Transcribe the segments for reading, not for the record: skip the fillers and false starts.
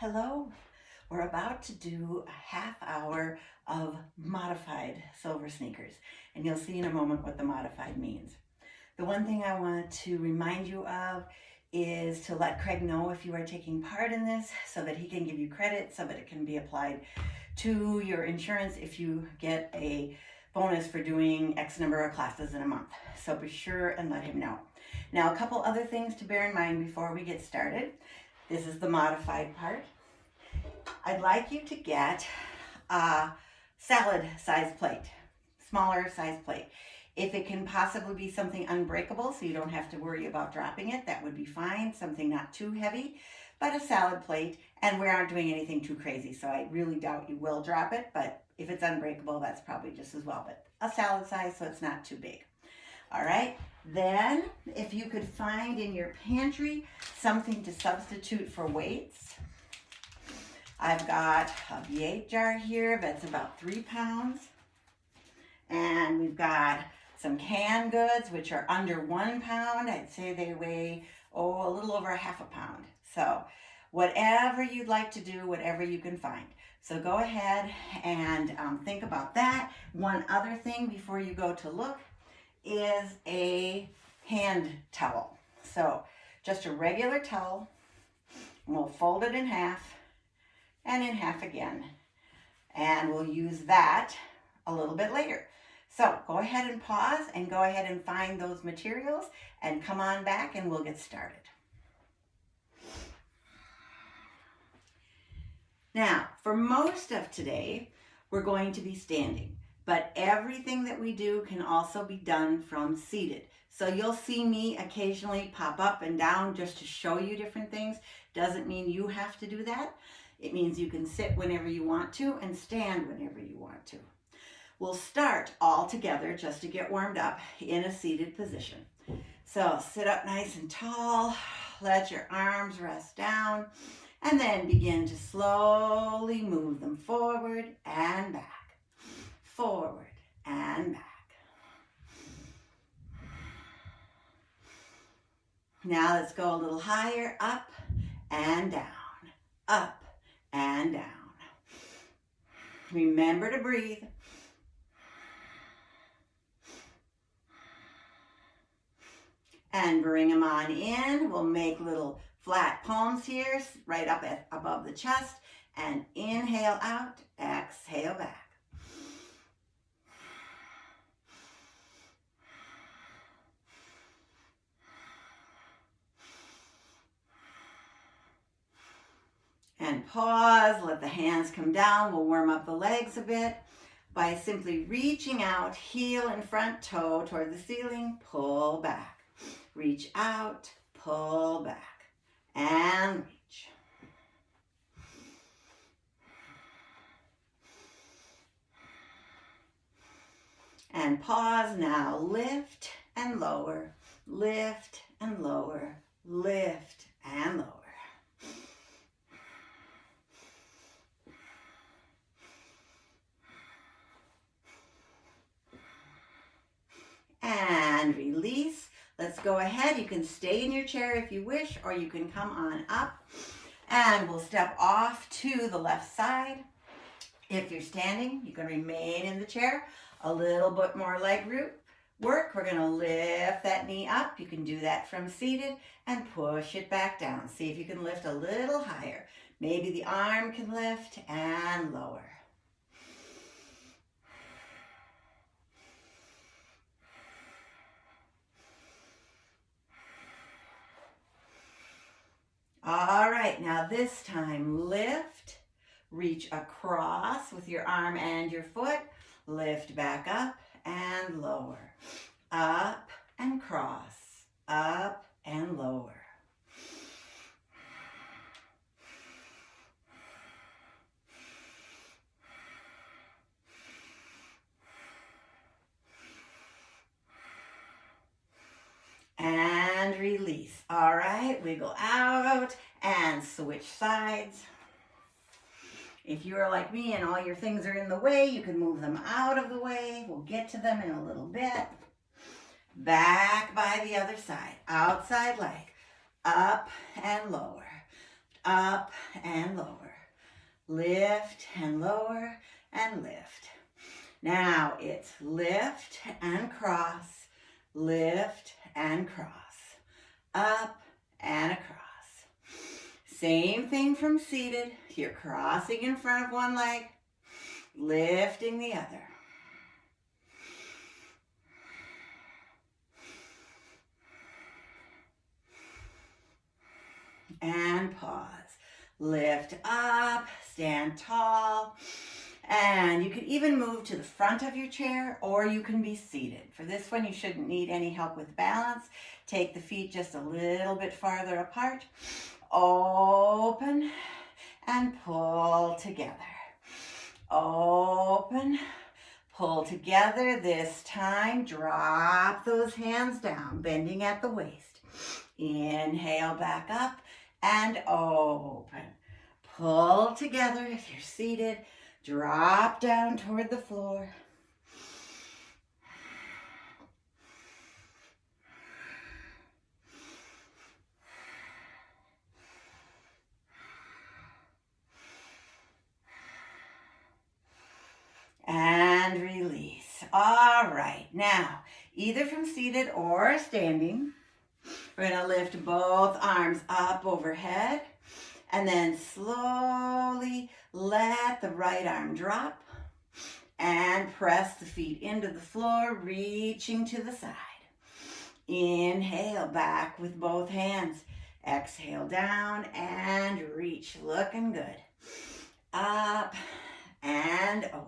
Hello. We're about to do a half hour of modified silver sneakers, and you'll see in a moment what the modified means. The one thing I want to remind you of is to let Craig know if you are taking part in this so that he can give you credit so that it can be applied to your insurance if you get a bonus for doing X number of classes in a month. So be sure and let him know. Now, a couple other things to bear in mind before we get started. This is the modified part. I'd like you to get a salad size plate, smaller size plate. If it can possibly be something unbreakable so you don't have to worry about dropping it, that would be fine. Something not too heavy, but a salad plate, and we aren't doing anything too crazy, so I really doubt you will drop it, but if it's unbreakable, that's probably just as well, but a salad size so it's not too big. All right, then if you could find in your pantry something to substitute for weights. I've got a V8 jar here that's about 3 pounds. And we've got some canned goods, which are under 1 pound. I'd say they weigh, a little over a half a pound. So whatever you'd like to do, whatever you can find. So go ahead and think about that. One other thing before you go to look is a hand towel. So just a regular towel. We'll fold it in half and in half again. And we'll use that a little bit later. So go ahead and pause and go ahead and find those materials and come on back and we'll get started. Now, for most of today, we're going to be standing, but everything that we do can also be done from seated. So you'll see me occasionally pop up and down just to show you different things. Doesn't mean you have to do that. It means you can sit whenever you want to and stand whenever you want to. We'll start all together just to get warmed up in a seated position. So sit up nice and tall, let your arms rest down, and then begin to slowly move them forward and back, forward and back. Now let's go a little higher, up and down, up and down. Remember to breathe. And bring them on in. We'll make little flat palms here, right up above the chest. And inhale out, exhale back. And pause, let the hands come down. We'll warm up the legs a bit by simply reaching out, heel and front toe toward the ceiling, pull back. Reach out, pull back, and reach. And pause now, lift and lower, lift and lower, lift and lower. And release. Let's go ahead. You can stay in your chair if you wish, or you can come on up. And we'll step off to the left side. If you're standing, you can remain in the chair. A little bit more leg work. We're going to lift that knee up. You can do that from seated and push it back down. See if you can lift a little higher. Maybe the arm can lift and lower. All right, now this time lift, reach across with your arm and your foot, lift back up and lower, up and cross, up and lower. And release. All right, wiggle out and switch sides. If you are like me and all your things are in the way, you can move them out of the way. We'll get to them in a little bit. Back by the other side. Outside leg. Up and lower. up and lower. Lift and lower and lift. Now it's lift and cross, lift and cross, up and across. Same thing from seated. You're crossing in front of one leg, lifting the other. And pause. Lift up, stand tall. And you could even move to the front of your chair, or you can be seated. For this one, you shouldn't need any help with balance. Take the feet just a little bit farther apart. Open and pull together. Open, pull together. This time, drop those hands down, bending at the waist. Inhale back up and open. Pull together if you're seated. Drop down toward the floor. And release. All right, now, either from seated or standing, we're going to lift both arms up overhead and then slowly let the right arm drop and press the feet into the floor, reaching to the side. Inhale back with both hands. Exhale down and reach, looking good. Up and over.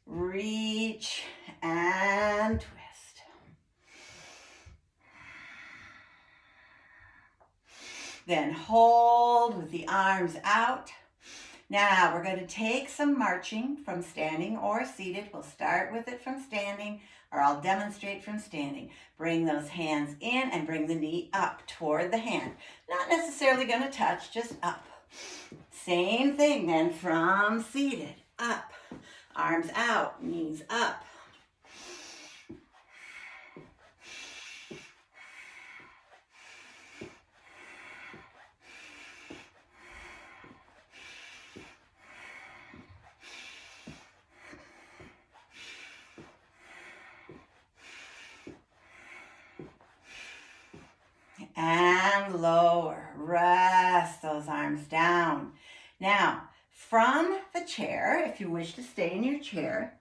Reach and twist. Then hold with the arms out. Now we're going to take some marching from standing or seated. We'll start with it from standing, or I'll demonstrate from standing. Bring those hands in and bring the knee up toward the hand. Not necessarily going to touch, just up. Same thing then from seated, up. Arms out, knees up. And lower. Rest those arms down. Now, from the chair, if you wish to stay in your chair,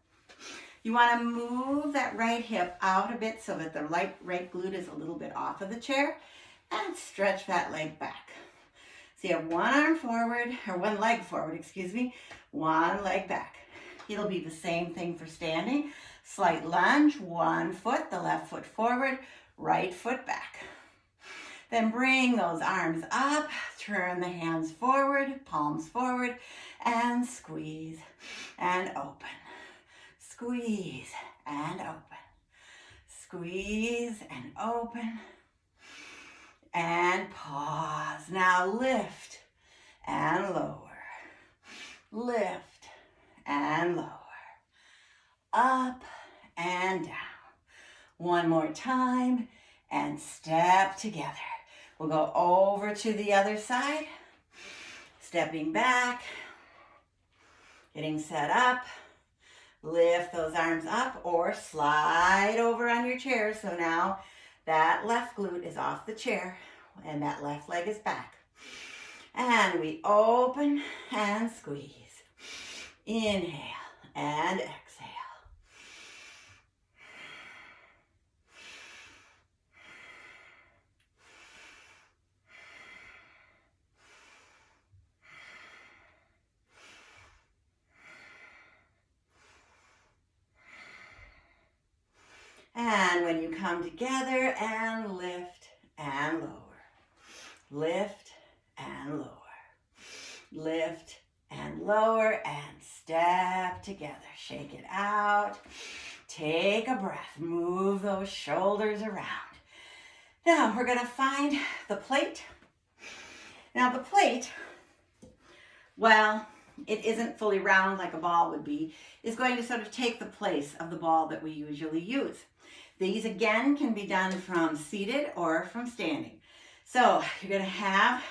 you want to move that right hip out a bit so that the right glute is a little bit off of the chair, and stretch that leg back. So you have one arm forward, or one leg forward, excuse me, one leg back. It'll be the same thing for standing. Slight lunge, one foot, the left foot forward, right foot back. Then bring those arms up, turn the hands forward, palms forward, and squeeze and open. Squeeze and open. Squeeze and open. And pause. Now lift and lower. Lift and lower. Up and down. One more time and step together. We'll go over to the other side. Stepping back. Getting set up. Lift those arms up or slide over on your chair. So now that left glute is off the chair and that left leg is back. And we open and squeeze. Inhale and exhale. And when you come together and lift and lower. Lift and lower. Lift and lower and step together. Shake it out. Take a breath. Move those shoulders around. Now we're going to find the plate. Now the plate, well, it isn't fully round like a ball would be, is going to sort of take the place of the ball that we usually use. These again can be done from seated or from standing. So you're going to have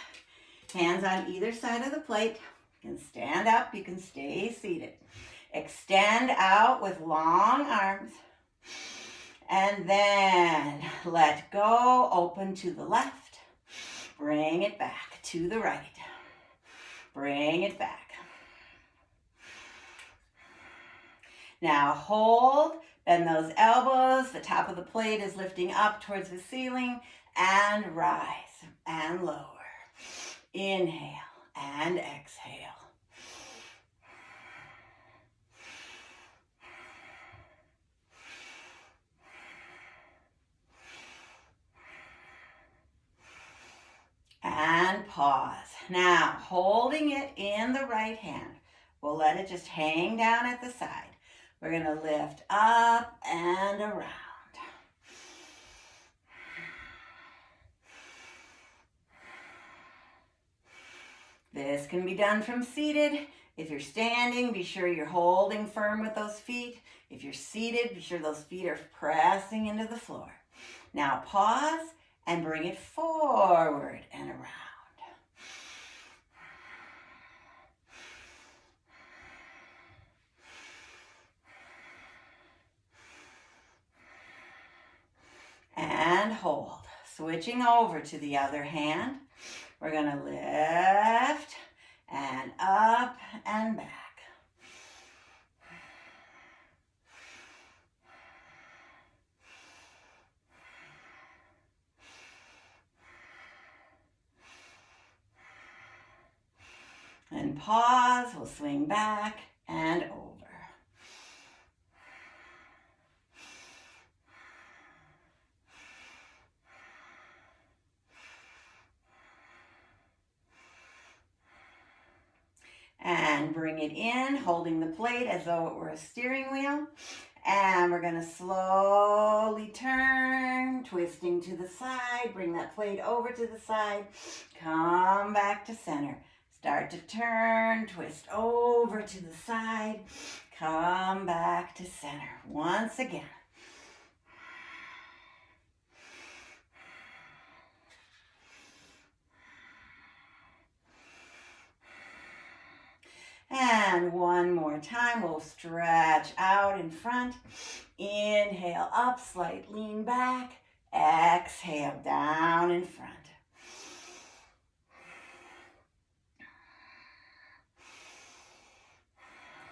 Hands on either side of the plate. You can stand up, you can stay seated. Extend out with long arms. And then let go, open to the left. Bring it back to the right. Bring it back. Now hold, bend those elbows. The top of the plate is lifting up towards the ceiling. And rise and lower. Inhale and exhale. And pause. Now, holding it in the right hand, we'll let it just hang down at the side. We're going to lift up and around. This can be done from seated. If you're standing, be sure you're holding firm with those feet. If you're seated, be sure those feet are pressing into the floor. Now pause and bring it forward and around. And hold. Switching over to the other hand. We're going to lift and up and back. And pause, we'll swing back and over. And bring it in, holding the plate as though it were a steering wheel. And we're going to slowly turn, twisting to the side. Bring that plate over to the side. Come back to center. Start to turn, twist over to the side. Come back to center. Once again. And one more time, we'll stretch out in front. Inhale up, slight lean back. Exhale down in front.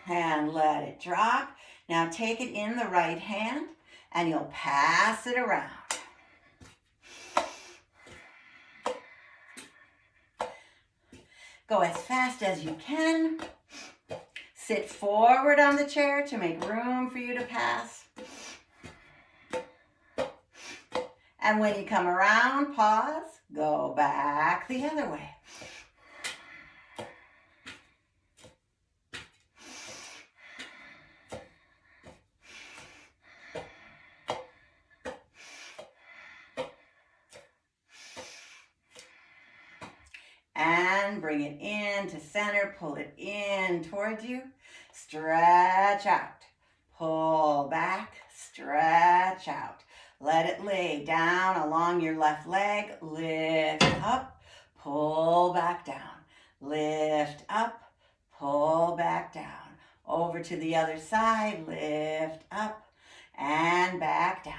And let it drop. Now take it in the right hand and you'll pass it around. Go as fast as you can. Sit forward on the chair to make room for you to pass. And when you come around, pause, go back the other way. And bring it in to center, pull it in towards you. Stretch out, pull back, stretch out. Let it lay down along your left leg. Lift up, pull back down. Lift up, pull back down. Over to the other side, lift up and back down.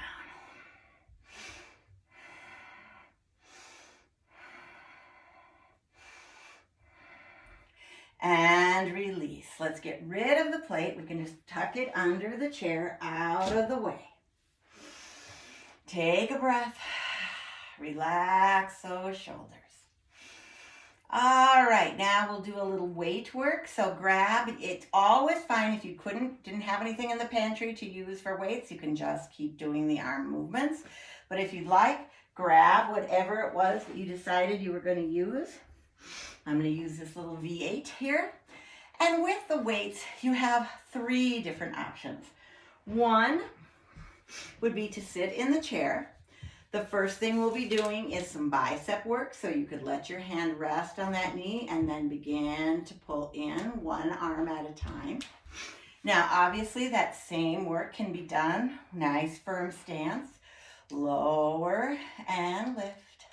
And release. Let's get rid of the plate. We can just tuck it under the chair, out of the way. Take a breath. Relax those shoulders. All right, now we'll do a little weight work. So grab, it's always fine if you didn't have anything in the pantry to use for weights, you can just keep doing the arm movements. But if you'd like, grab whatever it was that you decided you were going to use. I'm going to use this little V8 here. And with the weights, you have 3 different options. One would be to sit in the chair. The first thing we'll be doing is some bicep work. So you could let your hand rest on that knee and then begin to pull in one arm at a time. Now, obviously, that same work can be done. Nice firm stance. Lower and lift.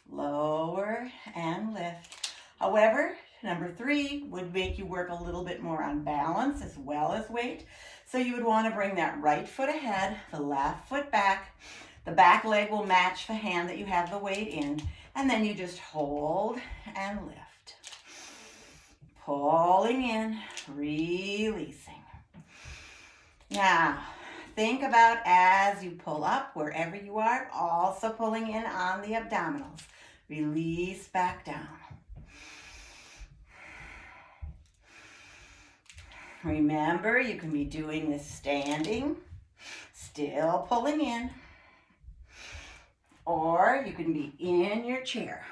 Lower and lift. However, number 3 would make you work a little bit more on balance as well as weight. So you would want to bring that right foot ahead, the left foot back. The back leg will match the hand that you have the weight in. And then you just hold and lift. Pulling in, releasing. Now, think about as you pull up, wherever you are, also pulling in on the abdominals. Release back down. Remember, you can be doing this standing, still pulling in, or you can be in your chair.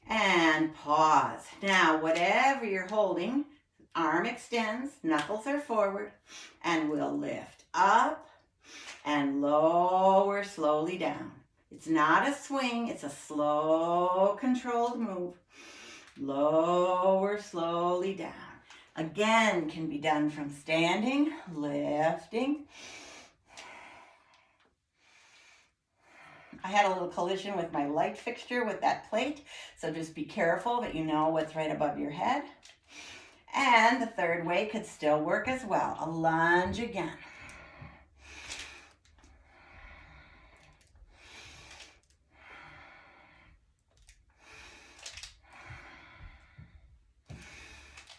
And pause. Now, whatever you're holding, arm extends, knuckles are forward, and we'll lift up and lower slowly down. It's not a swing, it's a slow, controlled move. Lower slowly down. Again, can be done from standing, lifting. I had a little collision with my light fixture with that plate, so just be careful that you know what's right above your head. And the third way could still work as well. A lunge again.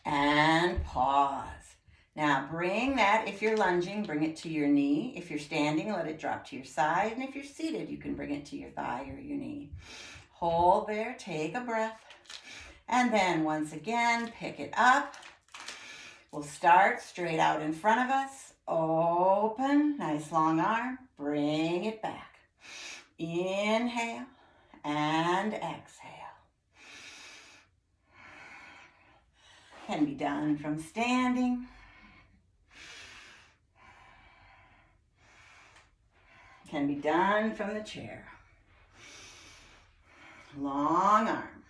And pause. Now bring that, if you're lunging, bring it to your knee. If you're standing, let it drop to your side. And if you're seated, you can bring it to your thigh or your knee. Hold there, take a breath. And then once again, pick it up. We'll start straight out in front of us. Open, nice long arm. Bring it back. Inhale and exhale. Can be done from standing. Can be done from the chair. Long arm.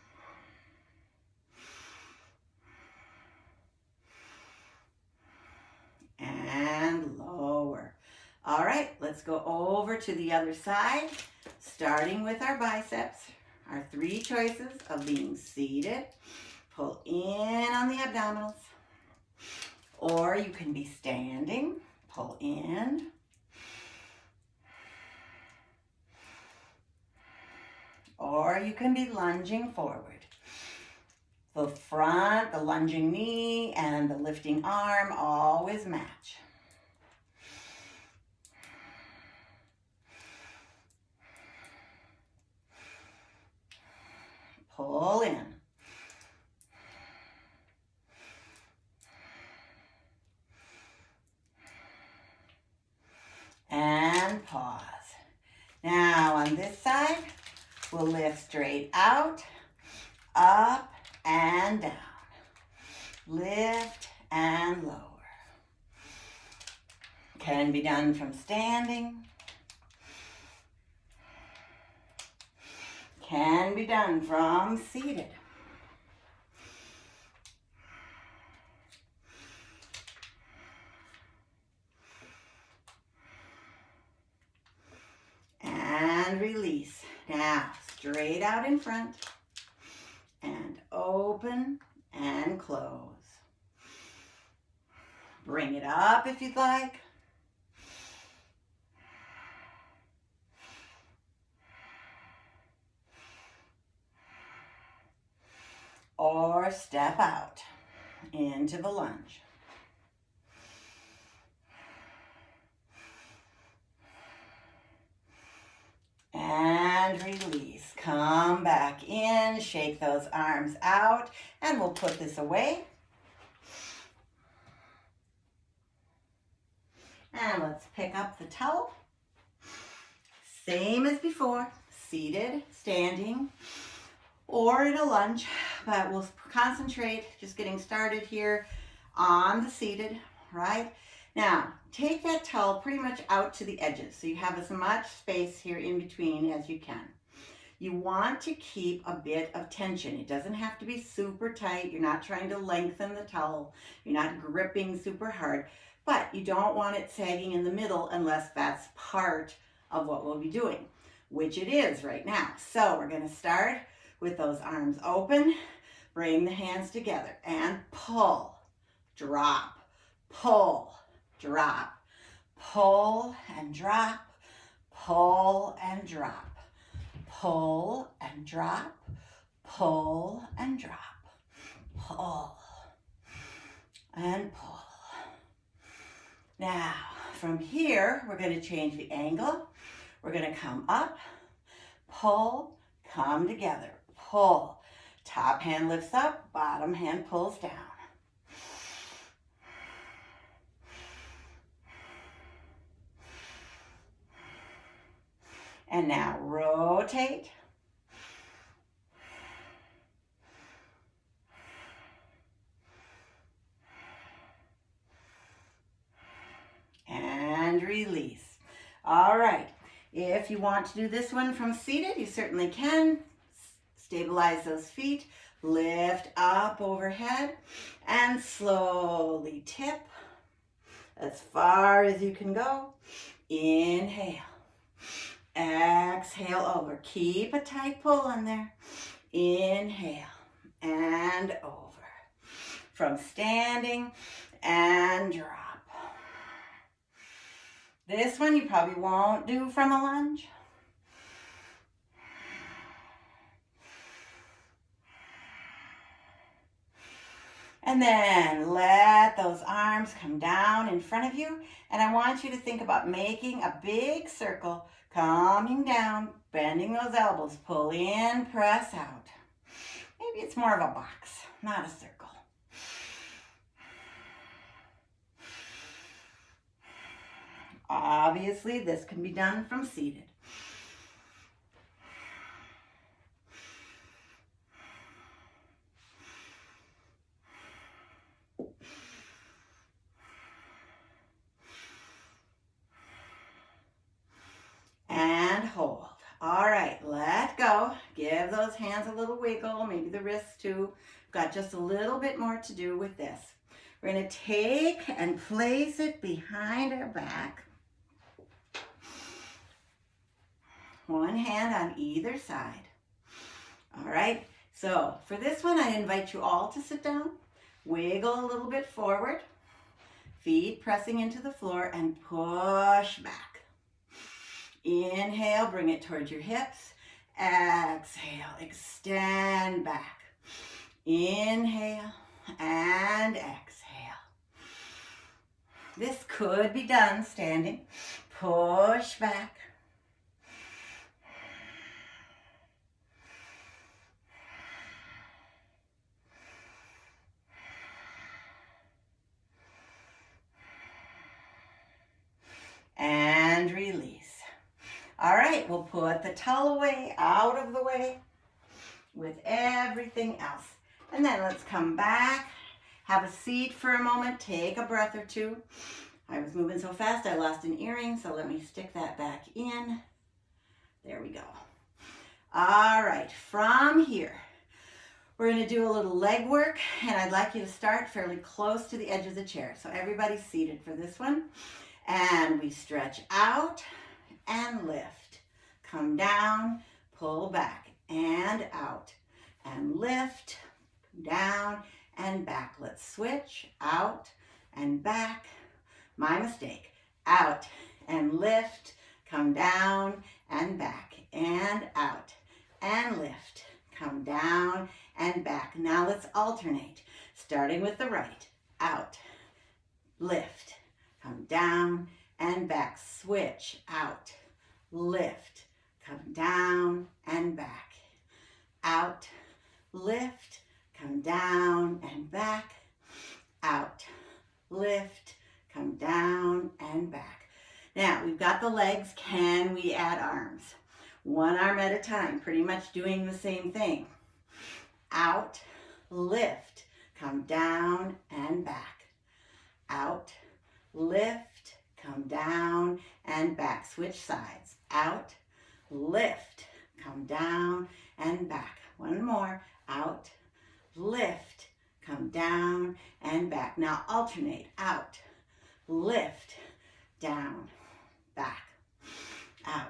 And lower. All right, let's go over to the other side, starting with our biceps. Our 3 choices of being seated. Pull in on the abdominals. Or you can be standing. Pull in. Or you can be lunging forward. The front, the lunging knee, and the lifting arm always match. Pull in. And pause. Now on this side, we'll lift straight out, up and down. Lift and lower. Can be done from standing. Can be done from seated. And release. Now, straight out in front. And open and close. Bring it up if you'd like. Or step out into the lunge. And release. Come back in, shake those arms out, and we'll put this away. And let's pick up the towel. Same as before, seated, standing, or in a lunge, but we'll concentrate, just getting started here on the seated, right? Now, take that towel pretty much out to the edges, so you have as much space here in between as you can. You want to keep a bit of tension. It doesn't have to be super tight. You're not trying to lengthen the towel. You're not gripping super hard, but you don't want it sagging in the middle unless that's part of what we'll be doing, which it is right now. So we're going to start with those arms open. Bring the hands together and pull, drop, pull, drop, pull and drop, pull and drop, pull and drop, pull and drop, pull and pull. Now, from here, we're going to change the angle. We're going to come up, pull, come together, pull. Top hand lifts up, bottom hand pulls down. And now rotate. And release. All right. If you want to do this one from seated, you certainly can. Stabilize those feet. Lift up overhead and slowly tip as far as you can go. Inhale. Exhale over. Keep a tight pull in there. Inhale and over. From standing and drop. This one you probably won't do from a lunge. And then let those arms come down in front of you. And I want you to think about making a big circle, coming down, bending those elbows, pull in, press out. Maybe it's more of a box, not a circle. Obviously, this can be done from seated. And hold. All right, let go. Give those hands a little wiggle, maybe the wrists too. Got just a little bit more to do with this. We're going to take and place it behind our back. One hand on either side. All right, so for this one, I invite you all to sit down, wiggle a little bit forward, feet pressing into the floor, and push back. Inhale, bring it towards your hips. Exhale, extend back. Inhale and exhale. This could be done standing. Push back. And release. All right, we'll put the towel away, out of the way with everything else. And then let's come back, have a seat for a moment, take a breath or two. I was moving so fast I lost an earring, so let me stick that back in. There we go. All right, from here, we're going to do a little leg work, and I'd like you to start fairly close to the edge of the chair. So everybody's seated for this one. And we stretch out and lift. Come down, pull back and out and lift, down and back. Let's switch out and back. My mistake. Out and lift, come down and back and out and lift, come down and back. Now let's alternate, starting with the right. Out, lift, come down and back. Switch, out, lift, come down and back. Out, lift, come down and back. Out, lift, come down and back. Now we've got the legs. Can we add arms? One arm at a time, pretty much doing the same thing. Out, lift, come down and back. Out, lift, come down and back. Switch sides. Out, lift, come down and back. One more. Out, lift, come down and back. Now alternate. Out, lift, down, back. Out,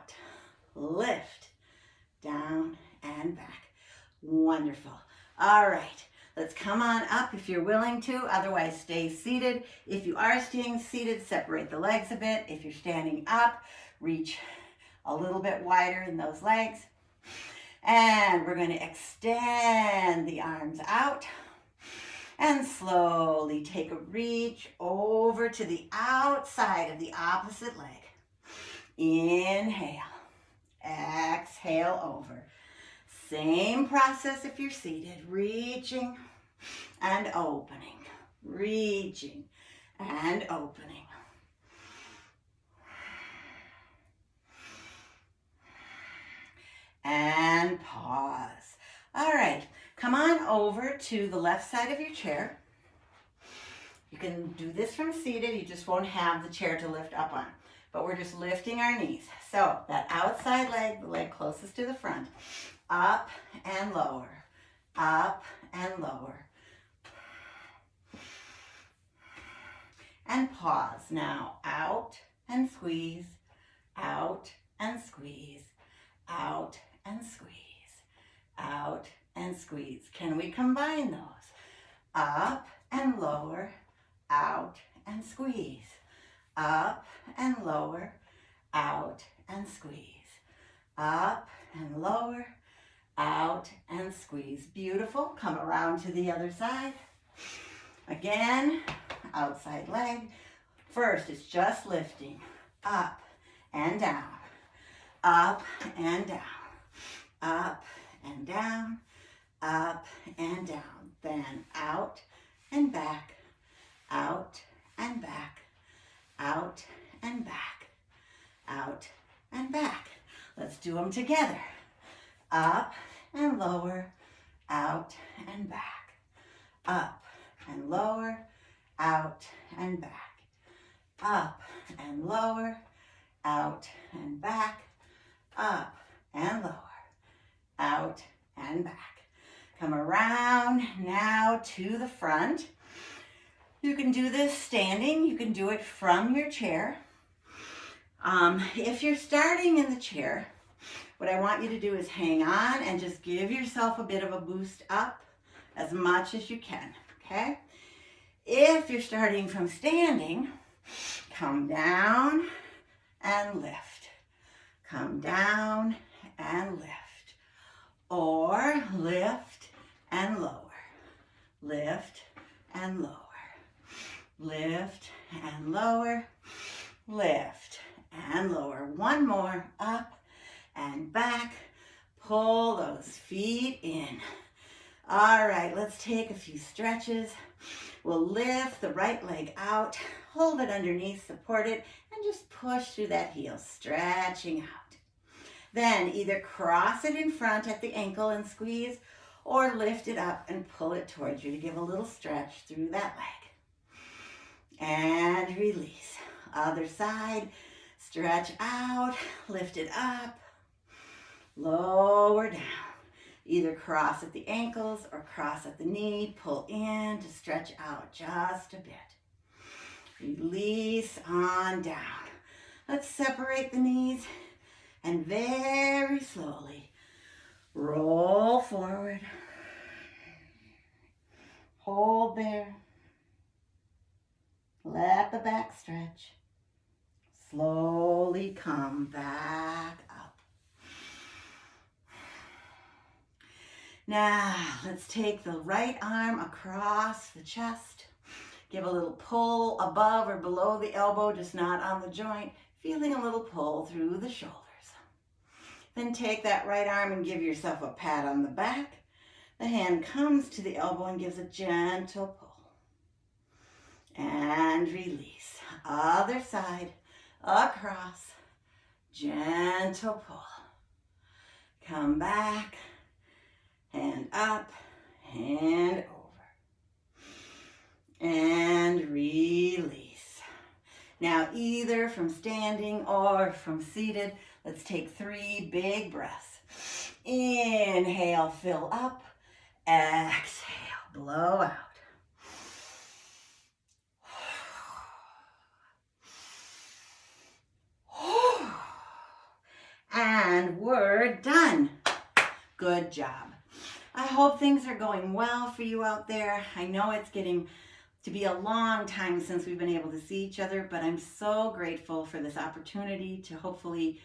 All right, let's come on up if you're willing to, otherwise stay seated. If you are staying seated, separate the legs a bit. If you're standing up, reach a little bit wider in those legs. And we're going to extend the arms out and slowly take a reach over to the outside of the opposite leg. Inhale, exhale over. Same process if you're seated, reaching and opening, reaching and opening. And pause. All right, come on over to the left side of your chair. You can do this from seated, you just won't have the chair to lift up on. But we're just lifting our knees. So that outside leg, the leg closest to the front, up and lower, up and lower. And pause. Now out and squeeze, out and squeeze, out and squeeze, out and squeeze. Can we combine those? Up and lower, out and squeeze. Up and lower, out and squeeze. Up and lower, out and squeeze. Beautiful. Come around to the other side. Again, outside leg. First, it's just lifting up and down, up and down, up and down, up and down. Then out and back, out and back, out and back, out and back. Let's do them together. Up and lower, out and back, up and lower, out and back, up and lower, out and back, up and lower, out and back. Come around now to the front. You can do this standing. You can do it from your chair. If you're starting in the chair, what I want you to do is hang on and just give yourself a bit of a boost up as much as you can, okay? If you're starting from standing, come down and lift. Come down and lift. Or lift and lower. Lift and lower. Lift and lower. Lift and lower. One more. Up and back. Pull those feet in. All right, let's take a few stretches. We'll lift the right leg out, hold it underneath, support it, and just push through that heel, stretching out. Then either cross it in front at the ankle and squeeze, or lift it up and pull it towards you to give a little stretch through that leg. And release. Other side, stretch out, lift it up, lower down. Either cross at the ankles or cross at the knee, pull in to stretch out just a bit. Release on down. Let's separate the knees and very slowly roll forward. Hold there. Let the back stretch. Slowly come back up. Now, let's take the right arm across the chest. Give a little pull above or below the elbow, just not on the joint. Feeling a little pull through the shoulders. Then take that right arm and give yourself a pat on the back. The hand comes to the elbow and gives a gentle pull. And release. Other side, across, gentle pull. Come back. And up, and over, and release. Now either from standing or from seated, let's take 3 big breaths. Inhale, fill up, exhale, blow out. And we're done. Good job. I hope things are going well for you out there. I know it's getting to be a long time since we've been able to see each other, but I'm so grateful for this opportunity to hopefully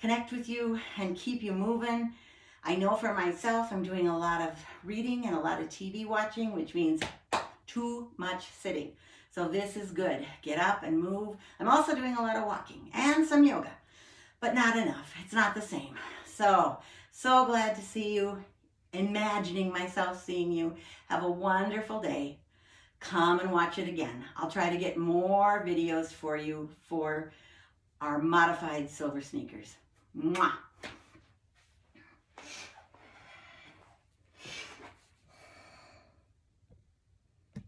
connect with you and keep you moving. I know for myself, I'm doing a lot of reading and a lot of TV watching, which means too much sitting. So this is good. Get up and move. I'm also doing a lot of walking and some yoga, but not enough. It's not the same. So glad to see you. Imagining myself seeing you. Have a wonderful day. Come and watch it again. I'll try to get more videos for you for our modified silver sneakers. Mwah.